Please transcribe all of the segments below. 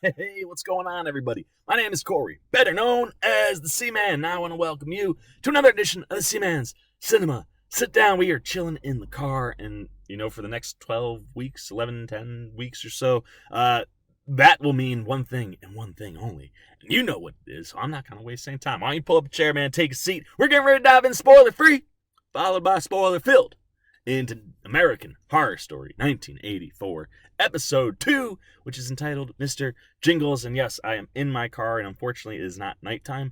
Hey, what's going on, everybody? My name is Corey, better known as the Seaman. Now I want to welcome you to another edition of the Seaman's Cinema. Sit down. We are chilling in the car, and for the next 12 weeks, 11, 10 weeks or so, that will mean one thing and one thing only. And you know what it is, so I'm not going to waste any time. Why don't you pull up a chair, man, take a seat. We're getting ready to dive in spoiler free, followed by spoiler filled, into American Horror Story 1984, Episode 2, which is entitled Mr. Jingles. And yes, I am in my car, and unfortunately it is not nighttime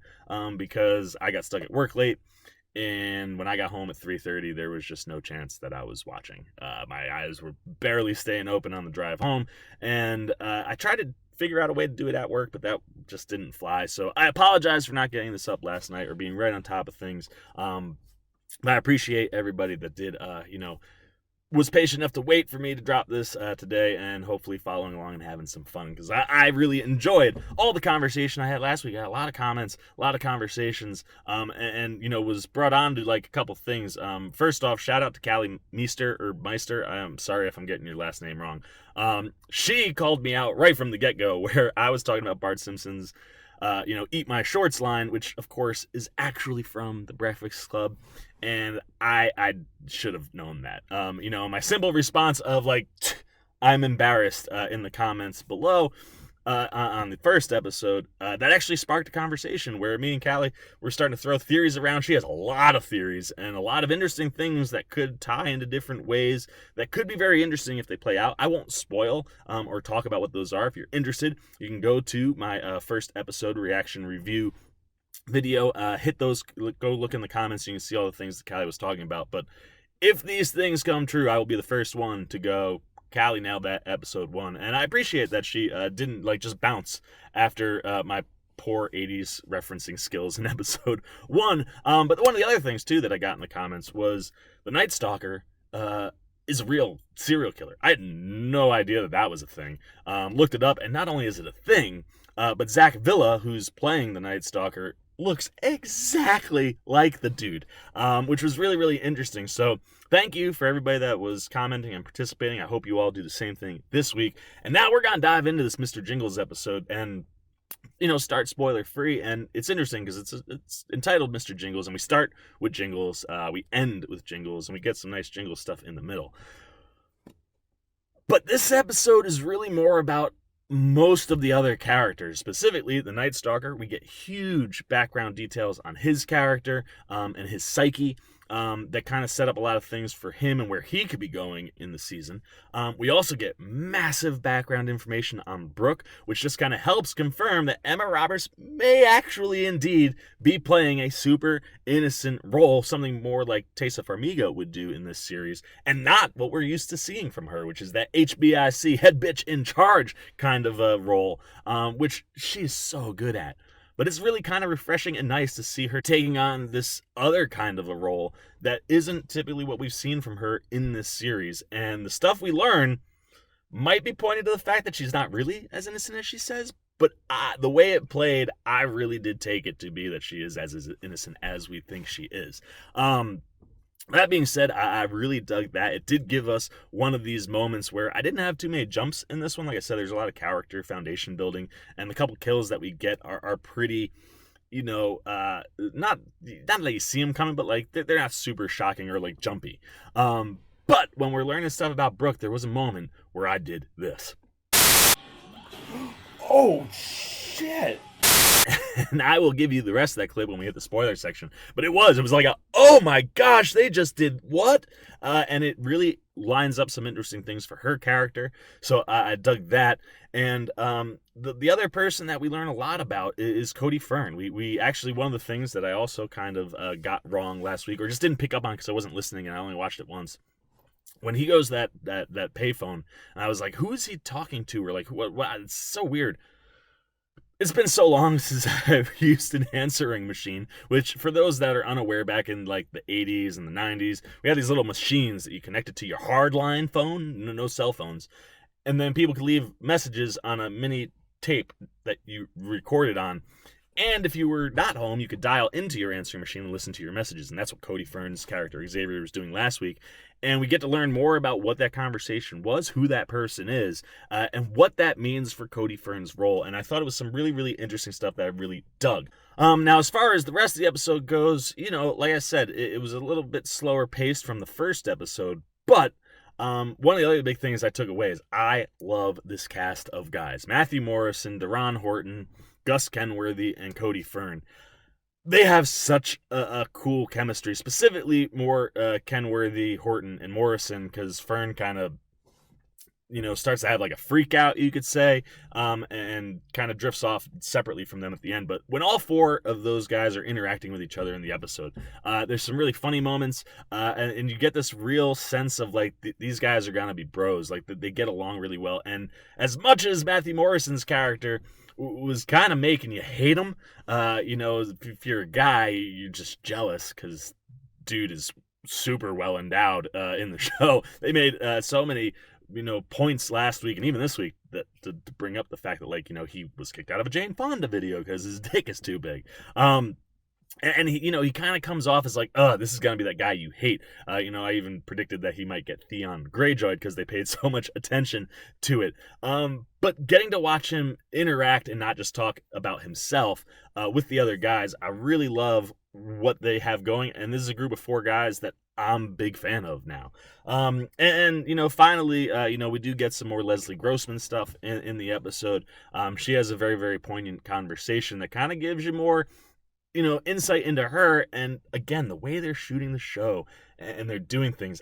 because I got stuck at work late. And when I got home at 3:30, there was just no chance that I was watching. My eyes were barely staying open on the drive home, and I tried to figure out a way to do it at work, but that just didn't fly. So I apologize for not getting this up last night or being right on top of things. I appreciate everybody that did, was patient enough to wait for me to drop this today, and hopefully following along and having some fun, because I really enjoyed all the conversation I had last week. I had a lot of comments, a lot of conversations, and was brought on to like a couple things. First off, shout out to Callie Meister. I'm sorry if I'm getting your last name wrong. She called me out right from the get-go where I was talking about Bart Simpson's Eat My Shorts line, which of course is actually from the Breakfast Club, and I should have known that. My simple response of like, I'm embarrassed in the comments below on the first episode, that actually sparked a conversation where me and Callie were starting to throw theories around. She has a lot of theories and a lot of interesting things that could tie into different ways that could be very interesting if they play out. I won't spoil or talk about what those are. If you're interested, you can go to my first episode reaction review video, go look in the comments. You can see all the things that Callie was talking about. But if these things come true, I will be the first one to go, Callie nailed that episode 1. And I appreciate that she didn't just bounce after my poor 80s referencing skills in episode 1. But one of the other things too that I got in the comments was the Night Stalker is a real serial killer. I had no idea that was a thing. Looked it up, and not only is it a thing, but Zach Villa, who's playing the Night Stalker, looks exactly like the dude, which was really, really interesting. So thank you for everybody that was commenting and participating. I hope you all do the same thing this week. And now we're going to dive into this Mr. Jingles episode and, start spoiler free. And it's interesting because it's entitled Mr. Jingles, and we start with Jingles, we end with Jingles, and we get some nice Jingles stuff in the middle. But this episode is really more about most of the other characters, specifically the Night Stalker. We get huge background details on his character and his psyche that kind of set up a lot of things for him and where he could be going in the season. We also get massive background information on Brooke, which just kind of helps confirm that Emma Roberts may actually indeed be playing a super innocent role, something more like Tessa Farmiga would do in this series, and not what we're used to seeing from her, which is that HBIC, head bitch in charge kind of a role, which she's so good at. But it's really kind of refreshing and nice to see her taking on this other kind of a role that isn't typically what we've seen from her in this series. And the stuff we learn might be pointed to the fact that she's not really as innocent as she says, but the way it played, I really did take it to be that she is as innocent as we think she is. That being said, I really dug that. It did give us one of these moments where I didn't have too many jumps in this one. Like I said, there's a lot of character foundation building, and the couple kills that we get are pretty, not that you see them coming, but like they're not super shocking or like jumpy. But when we're learning stuff about Brooke, there was a moment where I did this. Oh, shit. And I will give you the rest of that clip when we hit the spoiler section. But it was like oh my gosh, they just did what? And it really lines up some interesting things for her character. So I dug that. And the other person that we learn a lot about is Cody Fern. We actually, one of the things that I also kind of got wrong last week, or just didn't pick up on because I wasn't listening and I only watched it once. When he goes that payphone, and I was like, who is he talking to? Or like, what? It's so weird. It's been so long since I've used an answering machine, which for those that are unaware, back in like the 80s and the 90s, we had these little machines that you connected to your hardline phone, no cell phones, and then people could leave messages on a mini tape that you recorded on. And if you were not home, you could dial into your answering machine and listen to your messages. And that's what Cody Fern's character Xavier was doing last week. And we get to learn more about what that conversation was, who that person is, and what that means for Cody Fern's role. And I thought it was some really, really interesting stuff that I really dug. Now, as far as the rest of the episode goes, like I said, it was a little bit slower paced from the first episode. But one of the other big things I took away is I love this cast of guys. Matthew Morrison, Deron Horton, Gus Kenworthy, and Cody Fern. They have such a cool chemistry, specifically more Kenworthy, Horton, and Morrison, because Fern kind of, starts to have like a freak out, you could say, and kind of drifts off separately from them at the end. But when all four of those guys are interacting with each other in the episode, there's some really funny moments, and you get this real sense of like these guys are gonna be bros, like they get along really well. And as much as Matthew Morrison's character was kind of making you hate him, if you're a guy, you're just jealous because dude is super well endowed in the show. They made so many points last week and even this week that to bring up the fact that he was kicked out of a Jane Fonda video because his dick is too big. And he kind of comes off as like, this is going to be that guy you hate. I even predicted that he might get Theon Greyjoy because they paid so much attention to it. But getting to watch him interact and not just talk about himself with the other guys, I really love what they have going. And this is a group of four guys that I'm a big fan of now. Finally, we do get some more Leslie Grossman stuff in the episode. She has a very, very poignant conversation that kind of gives you more insight into her. And again, the way they're shooting the show and they're doing things,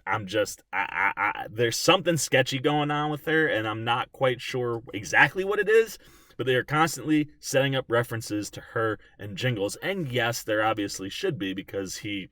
there's something sketchy going on with her, and I'm not quite sure exactly what it is, but they are constantly setting up references to her and Jingles. And yes, there obviously should be because he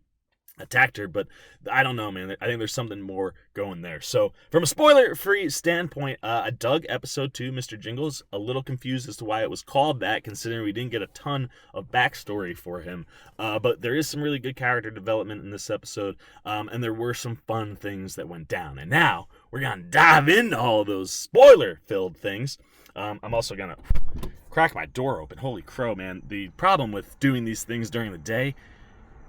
attacked her, but I don't know, man. I think there's something more going there. So from a spoiler-free standpoint, I dug episode 2, Mr. Jingles. A little confused as to why it was called that, considering we didn't get a ton of backstory for him. But there is some really good character development in this episode, and there were some fun things that went down. And now we're going to dive into all of those spoiler-filled things. I'm also going to crack my door open. Holy crow, man. The problem with doing these things during the day,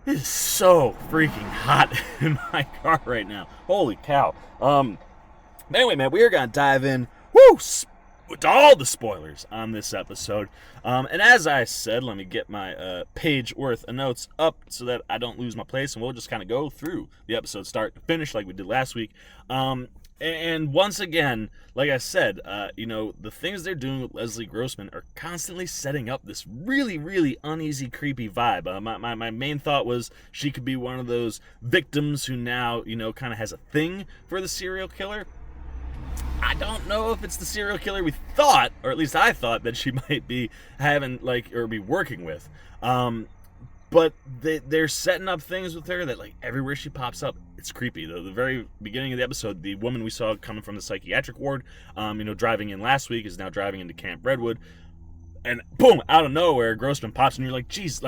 it is so freaking hot in my car right now. Holy cow. Anyway, man, we are going to dive in, to all the spoilers on this episode. And as I said, let me get my page worth of notes up so that I don't lose my place, and we'll just kind of go through the episode start to finish like we did last week. And once again, like I said, the things they're doing with Leslie Grossman are constantly setting up this really, really uneasy, creepy vibe. My main thought was she could be one of those victims who now, kind of has a thing for the serial killer. I don't know if it's the serial killer we thought, or at least I thought that she might be having, or be working with. But they're setting up things with her that, everywhere she pops up, it's creepy. The very beginning of the episode, the woman we saw coming from the psychiatric ward, driving in last week, is now driving into Camp Redwood. And boom, out of nowhere, Grossman pops, and you're like, geez,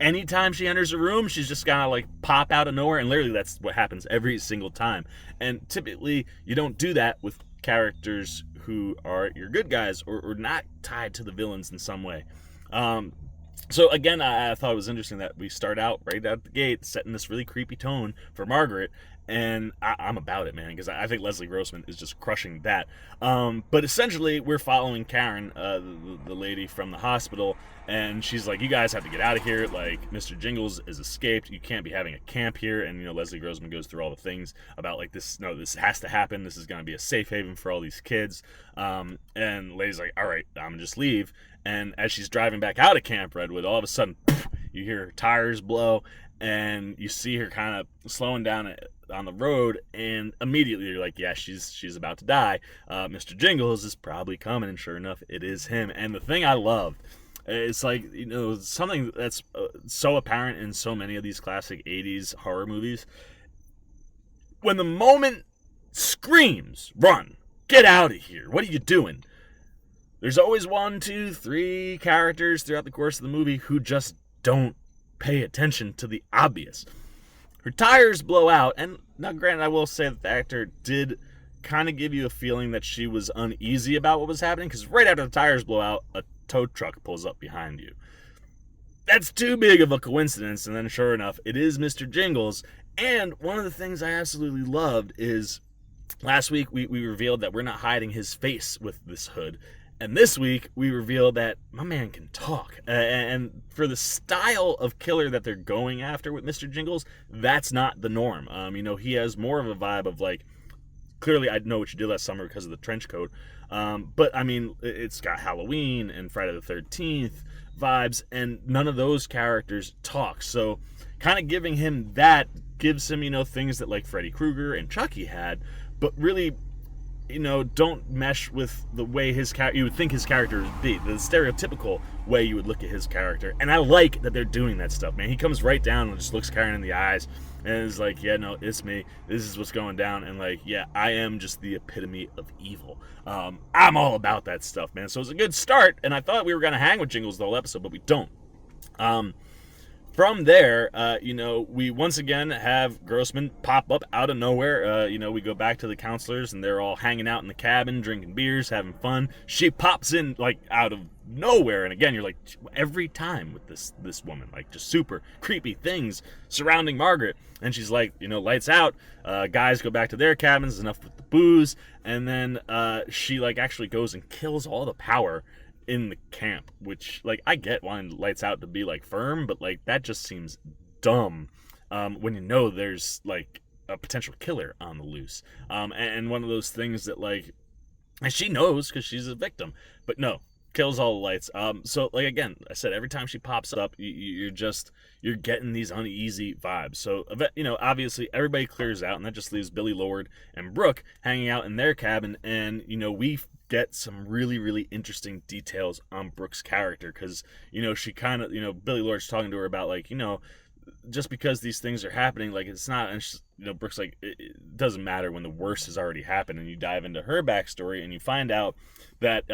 anytime she enters a room, she's just gonna, pop out of nowhere. And literally, that's what happens every single time. And typically, you don't do that with characters who are your good guys or not tied to the villains in some way. So again, I thought it was interesting that we start out right out the gate setting this really creepy tone for Margaret, and I'm about it, man, because I think Leslie Grossman is just crushing that. But essentially, we're following Karen, the lady from the hospital, and she's like, you guys have to get out of here. Mr. Jingles is escaped. You can't be having a camp here. And, Leslie Grossman goes through all the things about, this, no, this has to happen. This is going to be a safe haven for all these kids. And lady's like, all right, I'm going to just leave. And as she's driving back out of Camp Redwood, all of a sudden, you hear her tires blow, and you see her kind of slowing down on the road, and immediately you're like, yeah, she's about to die. Mr. Jingles is probably coming, and sure enough, it is him. And the thing I loved, it's something that's so apparent in so many of these classic 80s horror movies. When the moment screams, run, get out of here, what are you doing? There's always 1, 2, 3 characters throughout the course of the movie who just don't pay attention to the obvious. Her tires blow out, and now granted, I will say that the actor did kind of give you a feeling that she was uneasy about what was happening, because right after the tires blow out, a tow truck pulls up behind you. that's too big of a coincidence. And then sure enough, it is Mr. Jingles. And one of the things I absolutely loved is last week we revealed that we're not hiding his face with this hood. And this week we revealed that my man can talk. And for the style of killer that they're going after with Mr. Jingles, that's not the norm. He has more of a vibe of like, clearly I know what you did last summer because of the trench coat. But I mean, it's got Halloween and Friday the 13th vibes, and none of those characters talk. So kind of giving him that gives him, things that like Freddy Krueger and Chucky had, but really, don't mesh with the way you would think his character would be, the stereotypical way you would look at his character. And I like that they're doing that stuff, man. He comes right down and just looks Karen in the eyes and is like, yeah, no, it's me. This is what's going down. And like, yeah, I am just the epitome of evil. I'm all about that stuff, man. So it's a good start. And I thought we were going to hang with Jingles the whole episode, but we don't. From there, we once again have Grossman pop up out of nowhere. We go back to the counselors, and they're all hanging out in the cabin, drinking beers, having fun. She pops in, like, out of nowhere, and again, you're like, every time with this woman, like, just super creepy things surrounding Margaret. And she's like, lights out. Guys go back to their cabins, enough with the booze. And then she, like, actually goes and kills all the power in the camp, which, like, I get wanting lights out to be like firm, but like that just seems dumb when there's like a potential killer on the loose, and one of those things that, like, and she knows because she's a victim, but no, kills all the lights. So like, again, I said, every time she pops up, you're getting these uneasy vibes. So obviously everybody clears out, and that just leaves Billy Lord and Brooke hanging out in their cabin. And we get some really, really interesting details on Brooke's character, because she kind of, Billy Lord's talking to her about, like, just because these things are happening, like, it's not. And Brooke's like, it doesn't matter when the worst has already happened. And you dive into her backstory, and you find out that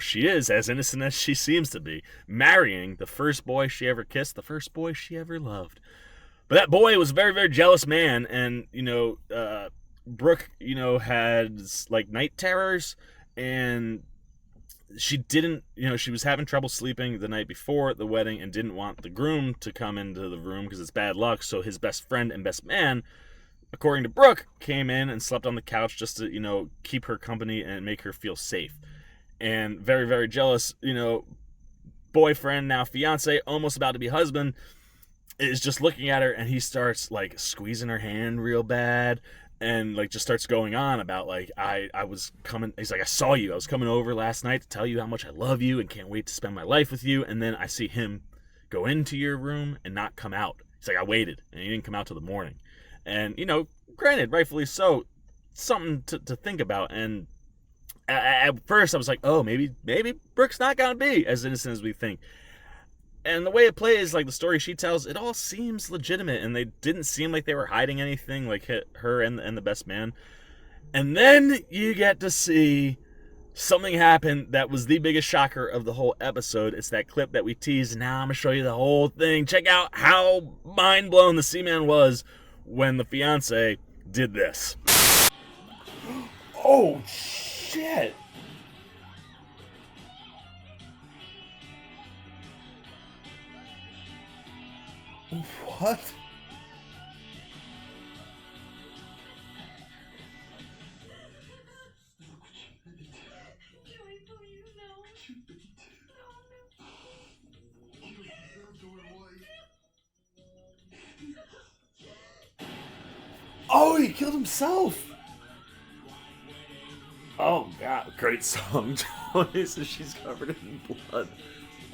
she is as innocent as she seems to be, marrying the first boy she ever kissed, the first boy she ever loved. But that boy was a very, very jealous man, and Brooke had like night terrors, and she didn't, she was having trouble sleeping the night before the wedding and didn't want the groom to come into the room because it's bad luck. So his best friend and best man, according to Brooke, came in and slept on the couch just to, keep her company and make her feel safe. And very, very jealous, boyfriend, now fiance, almost about to be husband, is just looking at her, and he starts like squeezing her hand real bad. And like just starts going on about, like, I was coming, he's like, I saw you, I was coming over last night to tell you how much I love you and can't wait to spend my life with you. And then I see him go into your room and not come out. He's like, I waited and he didn't come out till the morning. And granted, rightfully so, something to think about. And at first I was like, oh, maybe Brooke's not gonna be as innocent as we think. And the way it plays, like the story she tells, it all seems legitimate, and they didn't seem like they were hiding anything, like her and the best man. And then you get to see something happen that was the biggest shocker of the whole episode. It's that clip that we teased. Now I'm going to show you the whole thing. Check out how mind-blown the Seaman was when the fiancé did this. Oh, shit. What? Oh, he killed himself. Oh, God. Great song choice. She's covered in blood.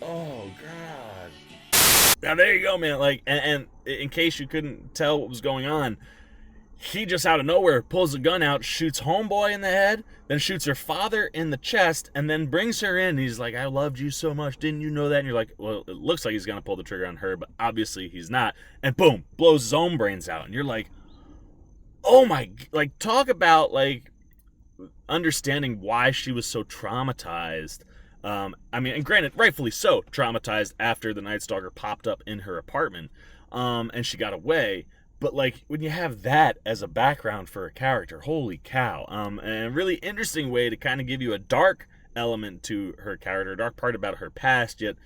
Oh, God. Now, there you go, man. Like, and in case you couldn't tell what was going on, he just out of nowhere pulls a gun out, shoots homeboy in the head, then shoots her father in the chest, and then brings her in. He's like, I loved you so much. Didn't you know that? And you're like, well, it looks like he's going to pull the trigger on her, but obviously he's not. And boom, blows his own brains out. And you're like, oh my, like, talk about, like, understanding why she was so traumatized. And granted, rightfully so, traumatized after the Night Stalker popped up in her apartment, and she got away. But, like, when you have that as a background for a character, holy cow. And a really interesting way to kind of give you a dark element to her character, a dark part about her past, yet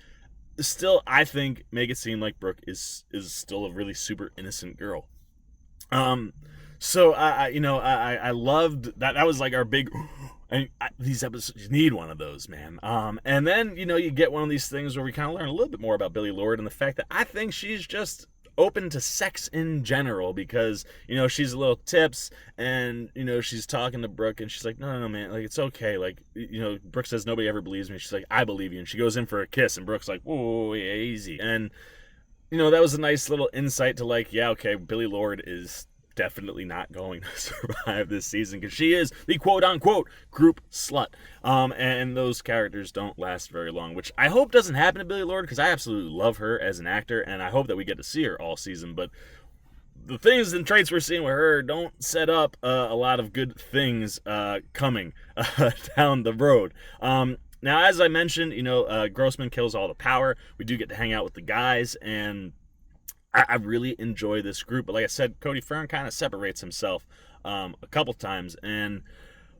still, I think, make it seem like Brooke is still a really super innocent girl. So I loved that. That was like our big. These episodes need one of those, man. And then you get one of these things where we kind of learn a little bit more about Billie Lourd and the fact that I think she's just open to sex in general, because she's a little tips, and she's talking to Brooke, and she's like, no man, like, it's okay, like, Brooke says nobody ever believes me. She's like, I believe you, and she goes in for a kiss, and Brooke's like, whoa, yeah, easy. And that was a nice little insight to, like, yeah, okay, Billie Lourd is definitely not going to survive this season, because she is the quote-unquote group slut. And those characters don't last very long, which I hope doesn't happen to Billie Lourd, because I absolutely love her as an actor, and I hope that we get to see her all season. But the things and traits we're seeing with her don't set up a lot of good things coming down the road. Now, as I mentioned, Grossman kills all the power. We do get to hang out with the guys, and I really enjoy this group. But like I said, Cody Fern kind of separates himself a couple times. And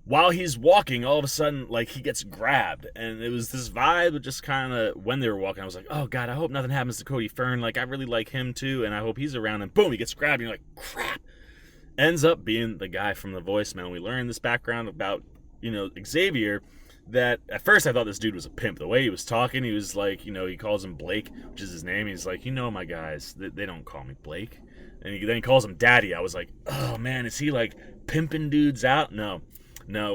while he's walking, all of a sudden, like, he gets grabbed. And it was this vibe of just kind of, when they were walking, I was like, oh, God, I hope nothing happens to Cody Fern. Like, I really like him, too, and I hope he's around. And boom, he gets grabbed. And you're like, crap. Ends up being the guy from the voicemail. We learn this background about, Xavier, that at first I thought this dude was a pimp. The way he was talking, he was like, he calls him Blake, which is his name. He's like, my guys, they don't call me Blake. And then he calls him Daddy. I was like, oh man, is he like pimping dudes out? No,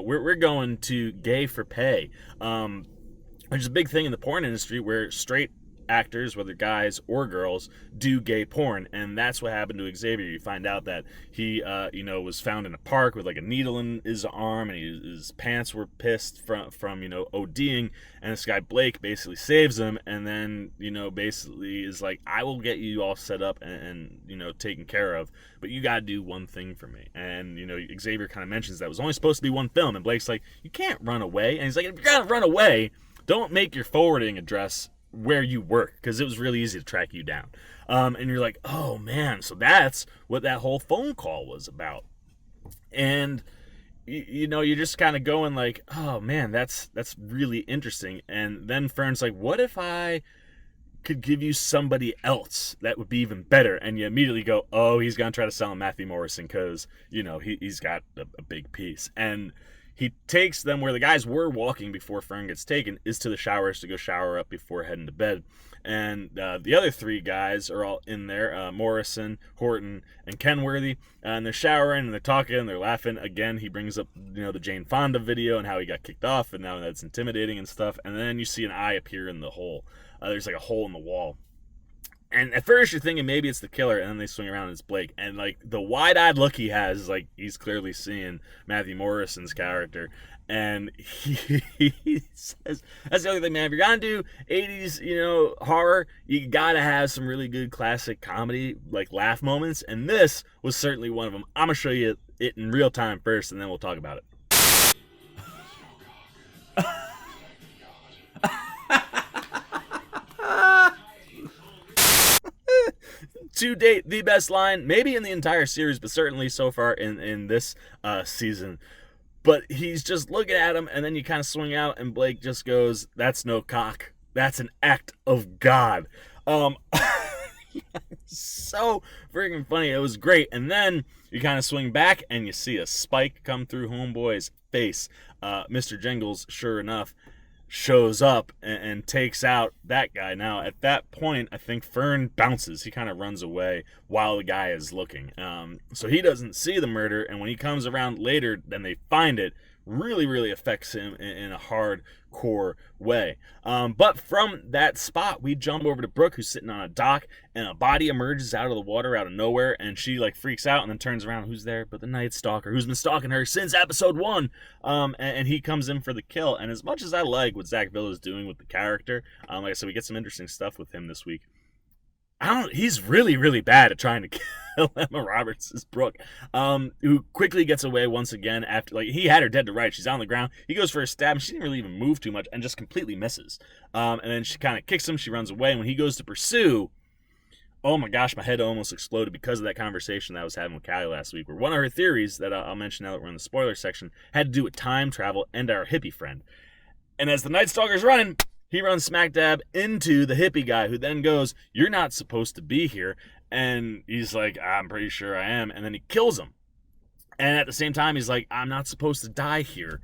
we're going to gay for pay. Which is a big thing in the porn industry, where straight actors, whether guys or girls, do gay porn, and that's what happened to Xavier. You find out that he was found in a park with like a needle in his arm, and his pants were pissed from ODing, and this guy Blake basically saves him, and then basically is like, I will get you all set up and taken care of, but you gotta do one thing for me. And Xavier kind of mentions that it was only supposed to be one film, and Blake's like, you can't run away. And he's like, if you're gonna run away, don't make your forwarding address where you work, because it was really easy to track you down. And you're like, oh man, so that's what that whole phone call was about. And you're just kind of going like, oh man, that's really interesting. And then Fern's like, what if I could give you somebody else that would be even better? And you immediately go, oh, he's gonna try to sell him Matthew Morrison, because he's got a big piece. And he takes them where the guys were walking before Fern gets taken, is to the showers to go shower up before heading to bed. And the other three guys are all in there, Morrison, Horton, and Kenworthy. And they're showering, and they're talking, and they're laughing. Again, he brings up, the Jane Fonda video and how he got kicked off, and now that's intimidating and stuff. And then you see an eye appear in the hole. There's like a hole in the wall. And at first you're thinking maybe it's the killer, and then they swing around and it's Blake. And like the wide-eyed look he has, like he's clearly seeing Matthew Morrison's character. And he says, that's the other thing, man. If you're gonna do 80s, horror, you gotta have some really good classic comedy, like laugh moments. And this was certainly one of them. I'm gonna show you it in real time first, and then we'll talk about it. To date, the best line, maybe in the entire series, but certainly so far in this season. But he's just looking at him, and then you kind of swing out, and Blake just goes, that's no cock. That's an act of God. So freaking funny. It was great. And then you kind of swing back, and you see a spike come through Homeboy's face. Mr. Jingles, sure enough, shows up and takes out that guy. Now, at that point, I think Fern bounces. He kind of runs away while the guy is looking. So he doesn't see the murder, and when he comes around later, then they find it. Really, really affects him in a hardcore way. But from that spot, we jump over to Brooke, who's sitting on a dock, and a body emerges out of the water out of nowhere, and she like freaks out and then turns around. Who's there but the Night Stalker, who's been stalking her since episode 1. And he comes in for the kill. And as much as I like what Zach Villa's doing with the character, like I said, we get some interesting stuff with him this week. He's really, really bad at trying to kill Emma Roberts as Brooke, who quickly gets away once again after, like, he had her dead to rights. She's on the ground. He goes for a stab, and she didn't really even move too much and just completely misses. And then she kind of kicks him. She runs away. And when he goes to pursue, oh my gosh, my head almost exploded because of that conversation that I was having with Callie last week, where one of her theories that I'll mention now that we're in the spoiler section had to do with time travel and our hippie friend. And as the Night Stalker's running, He runs smack dab into the hippie guy, who then goes, "You're not supposed to be here." And he's like, "I'm pretty sure I am." And then he kills him. And at the same time, he's like, "I'm not supposed to die here."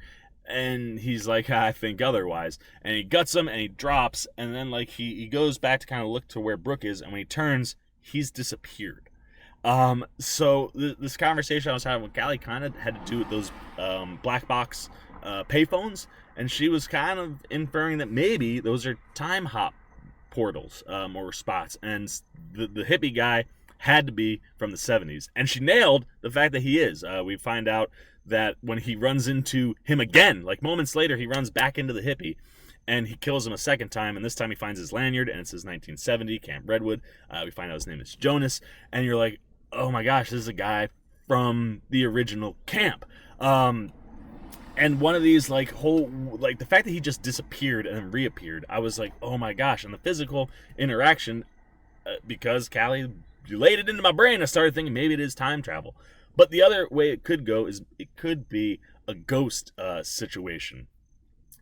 And he's like, "I think otherwise." And he guts him and he drops. And then like he goes back to kind of look to where Brooke is. And when he turns, he's disappeared. So this conversation I was having with Callie kind of had to do with those black box payphones. And she was kind of inferring that maybe those are time hop portals or spots. And the hippie guy had to be from the 70s. And she nailed the fact that he is. We find out that when he runs into him again, like moments later, he runs back into the hippie and he kills him a second time. And this time he finds his lanyard and it says 1970, Camp Redwood. We find out his name is Jonas. And you're like, oh my gosh, this is a guy from the original camp. And one of these, like, the fact that he just disappeared and then reappeared, I was like, oh my gosh. And the physical interaction, because Callie laid it into my brain, I started thinking maybe it is time travel. But the other way it could go is it could be a ghost situation.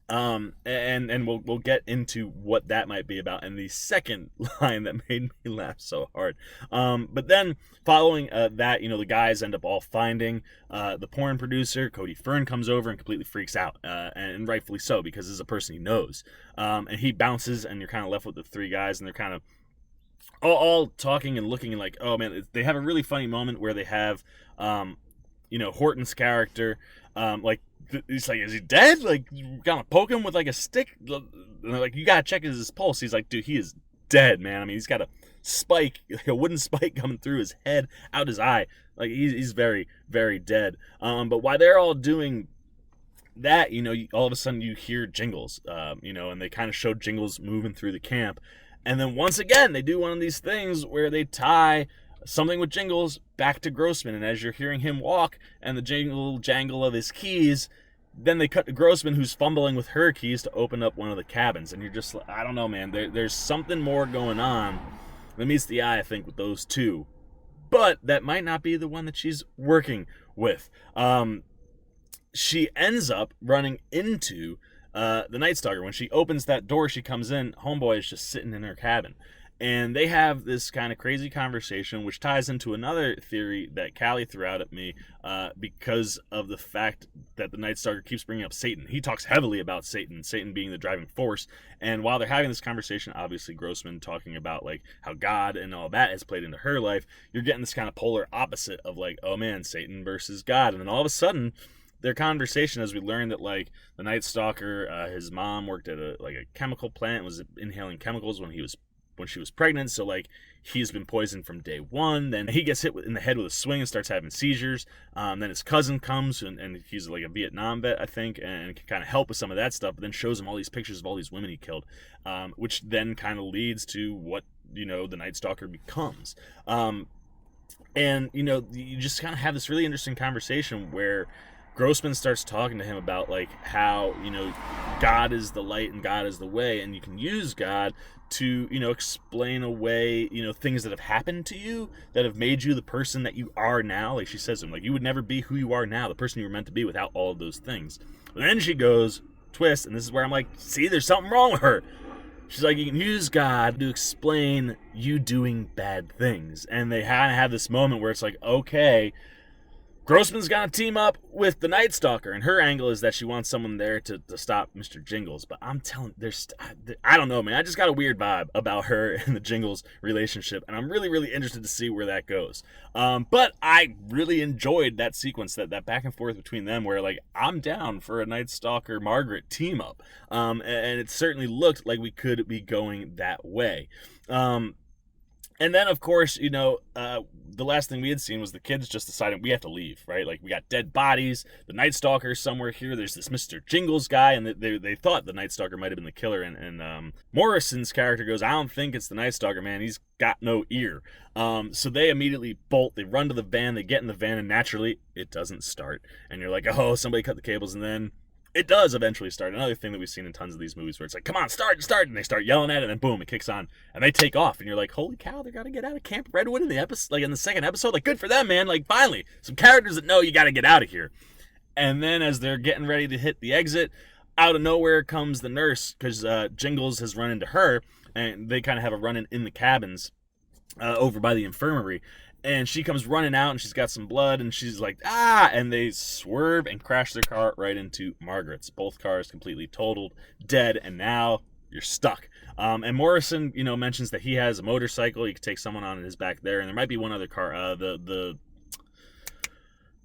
And we'll get into what that might be about in the second line that made me laugh so hard. But then following that, the guys end up all finding the porn producer. Cody Fern comes over and completely freaks out, and rightfully so, because this is a person he knows. And he bounces, and you're kind of left with the three guys, and they're kind of all talking and looking like, oh man, they have a really funny moment where they have, Horton's character, he's like, is he dead? Like, you gotta poke him with like a stick. And they're like, you gotta check his pulse. He's like, dude, he is dead, man. I mean, he's got a spike, like a wooden spike coming through his head, out his eye. Like, he's very, very dead. But while they're all doing that, all of a sudden you hear Jingles, and they kind of showed Jingles moving through the camp. And then once again, they do one of these things where they tie something with Jingles back to Grossman. And as you're hearing him walk and the jangle of his keys, then they cut to Grossman, who's fumbling with her keys to open up one of the cabins. And you're just, I don't know, man. There's something more going on that meets the eye, I think, with those two. But that might not be the one that she's working with. She ends up running into the Night Stalker. When she opens that door, she comes in, homeboy is just sitting in her cabin. And they have this kind of crazy conversation, which ties into another theory that Callie threw out at me because of the fact that the Night Stalker keeps bringing up Satan. He talks heavily about Satan being the driving force. And while they're having this conversation, obviously Grossman talking about like how God and all that has played into her life, you're getting this kind of polar opposite of like, oh man, Satan versus God. And then all of a sudden, their conversation, as we learned that like the Night Stalker, his mom worked at a chemical plant, was inhaling chemicals when she was pregnant, so like he's been poisoned from day one. Then he gets hit in the head with a swing and starts having seizures. Then his cousin comes and he's like a Vietnam vet, I think, and can kind of help with some of that stuff, but then shows him all these pictures of all these women he killed, which then kind of leads to what the Night Stalker becomes. And you just kind of have this really interesting conversation where Grossman starts talking to him about like how God is the light and God is the way, and you can use God to explain away things that have happened to you that have made you the person that you are now. Like she says to him, like, you would never be who you are now, the person you were meant to be, without all of those things. But then she goes twist, and this is where I'm like, see, there's something wrong with her. She's like, you can use God to explain you doing bad things. And they kind of have this moment where it's like, okay, Grossman's gonna team up with the Night Stalker, and her angle is that she wants someone there to stop Mr. Jingles. But I'm telling, I don't know, man. I just got a weird vibe about her and the Jingles relationship, and I'm really, really interested to see where that goes. But I really enjoyed that sequence, that back and forth between them, where like I'm down for a Night Stalker Margaret team up, and it certainly looked like we could be going that way. And then, of course, the last thing we had seen was the kids just deciding we have to leave, right? Like, we got dead bodies, the Night Stalker's somewhere here, there's this Mr. Jingles guy, and they thought the Night Stalker might have been the killer, and Morrison's character goes, I don't think it's the Night Stalker, man, he's got no ear. So they immediately bolt, they run to the van, they get in the van, and naturally, it doesn't start. And you're like, oh, somebody cut the cables, and then it does eventually start. Another thing that we've seen in tons of these movies where it's like, come on, start, and they start yelling at it, and then boom, it kicks on, and they take off, and you're like, holy cow, they gotta get out of Camp Redwood in the episode, like in the second episode, like good for them, man, like finally, some characters that know you gotta get out of here. And then as they're getting ready to hit the exit, out of nowhere comes the nurse, because Jingles has run into her, and they kind of have a run-in in the cabins over by the infirmary. And she comes running out, and she's got some blood, and she's like, ah! And they swerve and crash their car right into Margaret's. Both cars completely totaled, dead, and now you're stuck. And Morrison, mentions that he has a motorcycle. He could take someone on his back there, and there might be one other car. The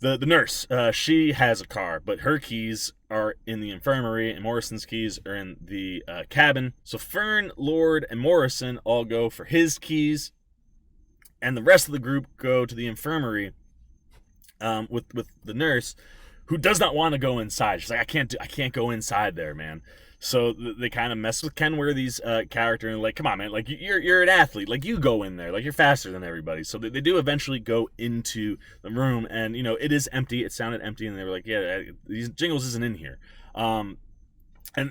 nurse, she has a car, but her keys are in the infirmary, and Morrison's keys are in the cabin. So Fern, Lord, and Morrison all go for his keys, and the rest of the group go to the infirmary with the nurse, who does not want to go inside. She's like, I can't go inside there, man. So they kind of mess with Ken Worthy's character, and like, come on, man, like you're an athlete, like you go in there, like you're faster than everybody. So they do eventually go into the room, and it is empty. It sounded empty, and they were like, yeah, these Jingles isn't in here. And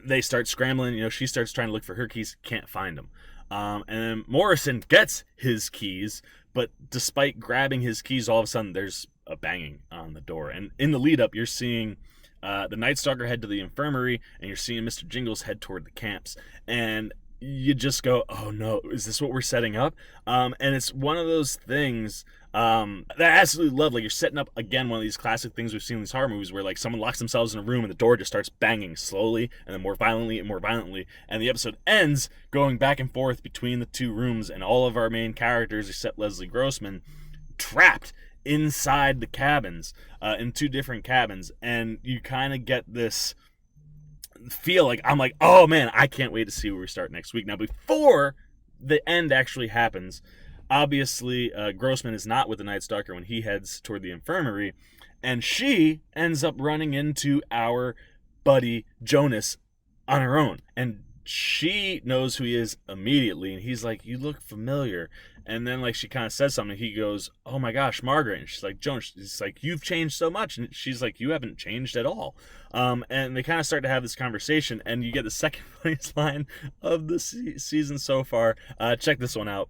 they start scrambling. She starts trying to look for her keys, can't find them. And then Morrison gets his keys, but despite grabbing his keys, all of a sudden there's a banging on the door, and in the lead up, you're seeing the Night Stalker head to the infirmary, and you're seeing Mr. Jingles head toward the camps, and you just go, oh no, is this what we're setting up? And it's one of those things that I absolutely love. Like, you're setting up, again, one of these classic things we've seen in these horror movies where, like, someone locks themselves in a room and the door just starts banging slowly and then more violently and more violently, and the episode ends going back and forth between the two rooms, and all of our main characters, except Leslie Grossman, trapped inside the cabins, in two different cabins, and you kind of get this feel like, I'm like, oh man, I can't wait to see where we start next week. Now, before the end actually happens, obviously Grossman is not with the Night Stalker when he heads toward the infirmary, and she ends up running into our buddy Jonas on her own, and she knows who he is immediately, and he's like, you look familiar. And then, like, she kind of says something. He goes, oh my gosh, Margaret. And she's like, Jonas, he's like, you've changed so much. And she's like, you haven't changed at all. And they kind of start to have this conversation, and you get the second funniest line of the season so far. Check this one out.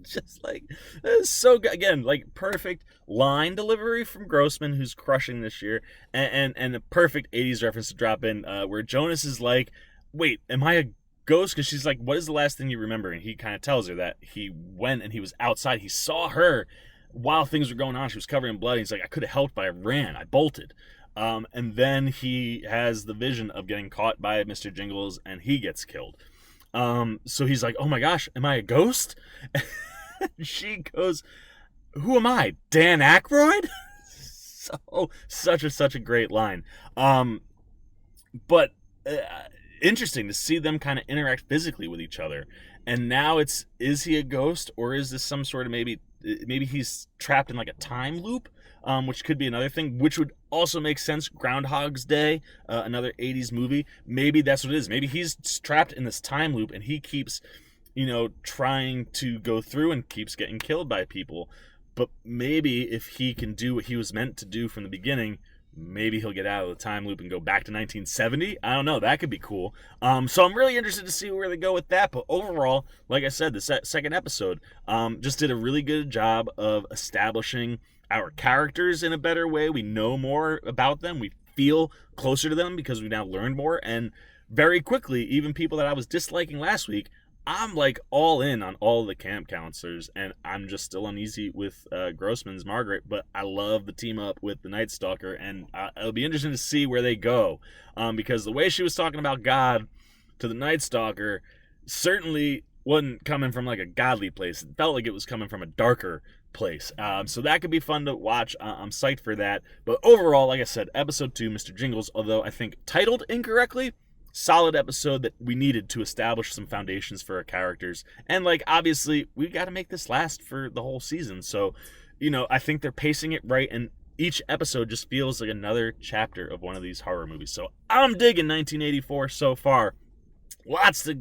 Just like, this is so good. Again, like, perfect line delivery from Grossman, who's crushing this year, and a perfect 80s reference to drop in, where Jonas is like, wait, am I a ghost? Because she's like, what is the last thing you remember? And he kind of tells her that he went and he was outside. He saw her while things were going on. She was covered in blood. He's like, I could have helped, but I ran. I bolted. And then he has the vision of getting caught by Mr. Jingles, and he gets killed. So he's like, oh my gosh, am I a ghost? She goes, who am I, Dan Aykroyd? Such a great line. But interesting to see them kind of interact physically with each other. And now is he a ghost, or is this some sort of maybe he's trapped in like a time loop, which could be another thing, which would also make sense. Groundhog's Day, another 80s movie. Maybe that's what it is. Maybe he's trapped in this time loop, and he keeps trying to go through and keeps getting killed by people. But maybe if he can do what he was meant to do from the beginning, maybe he'll get out of the time loop and go back to 1970. I don't know. That could be cool. So I'm really interested to see where they go with that. But overall, like I said, the second episode just did a really good job of establishing our characters in a better way. We know more about them. We feel closer to them because we now learned more. And very quickly, even people that I was disliking last week, I'm like all in on all the camp counselors, and I'm just still uneasy with Grossman's Margaret, but I love the team up with the Night Stalker, and it'll be interesting to see where they go, because the way she was talking about God to the Night Stalker certainly wasn't coming from like a godly place. It felt like it was coming from a darker place. So that could be fun to watch. I'm psyched for that. But overall, like I said, episode 2, Mr. Jingles, although I think titled incorrectly, solid episode that we needed to establish some foundations for our characters. And like, obviously, we got to make this last for the whole season. So, I think they're pacing it right, and each episode just feels like another chapter of one of these horror movies. So I'm digging 1984 so far. Lots to,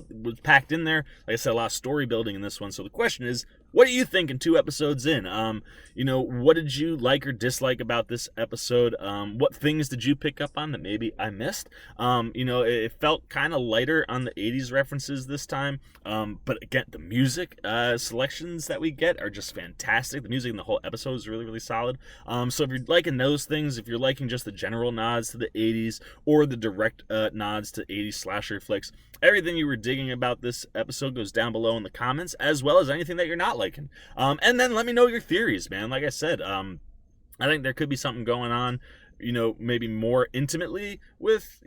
was packed in there. Like I said, a lot of story building in this one. So the question is, What are you thinking 2 episodes in? What did you like or dislike about this episode? What things did you pick up on that maybe I missed? It felt kind of lighter on the 80s references this time. But again, the music selections that we get are just fantastic. The music in the whole episode is really, really solid. So if you're liking those things, if you're liking just the general nods to the 80s or the direct nods to 80s slasher flicks, everything you were digging about this episode goes down below in the comments, as well as anything that you're not liking. And then let me know your theories, man. Like I said, I think there could be something going on, maybe more intimately with,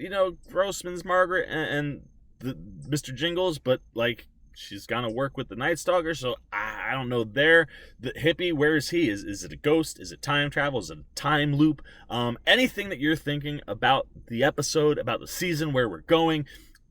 Grossman's Margaret and the Mr. Jingles, but like she's gonna work with the Night Stalker, so I don't know there. The hippie, where is he? Is it a ghost? Is it time travel? Is it a time loop? Anything that you're thinking about the episode, about the season, where we're going.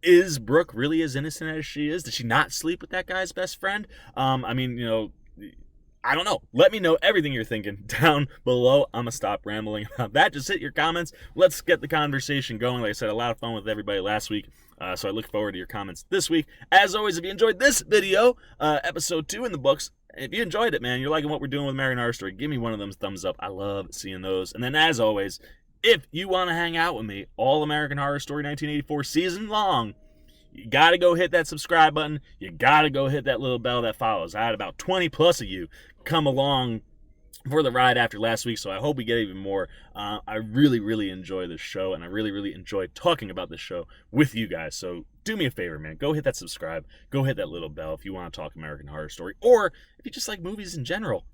Is Brooke really as innocent as she is? Did she not sleep with that guy's best friend? I don't know. Let me know everything you're thinking down below. I'm going to stop rambling about that. Just hit your comments. Let's get the conversation going. Like I said, a lot of fun with everybody last week. So I look forward to your comments this week. As always, if you enjoyed this video, episode 2 in the books, if you enjoyed it, man, you're liking what we're doing with American Horror Story, give me one of them thumbs up. I love seeing those. And then as always, if you want to hang out with me all American Horror Story 1984 season long, you got to go hit that subscribe button. You got to go hit that little bell that follows. I had about 20 plus of you come along for the ride after last week, so I hope we get even more. I really, really enjoy this show, and I really, really enjoy talking about this show with you guys. So do me a favor, man. Go hit that subscribe. Go hit that little bell if you want to talk American Horror Story, or if you just like movies in general.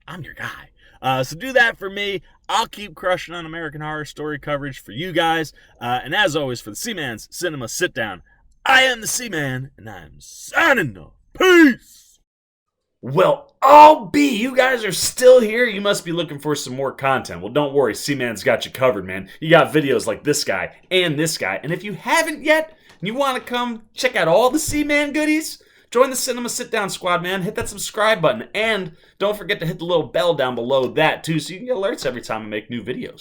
I'm your guy. So do that for me. I'll keep crushing on American Horror Story coverage for you guys. And as always, for the Seaman's Cinema Sit Down, I am the Seaman, and I'm signing off. Peace! Well, I'll be. You guys are still here. You must be looking for some more content. Well, don't worry. Seaman's got you covered, man. You got videos like this guy and this guy. And if you haven't yet, and you want to come check out all the Seaman goodies, join the Cinema Sit Down squad, man. Hit that subscribe button. And don't forget to hit the little bell down below that, too, so you can get alerts every time I make new videos.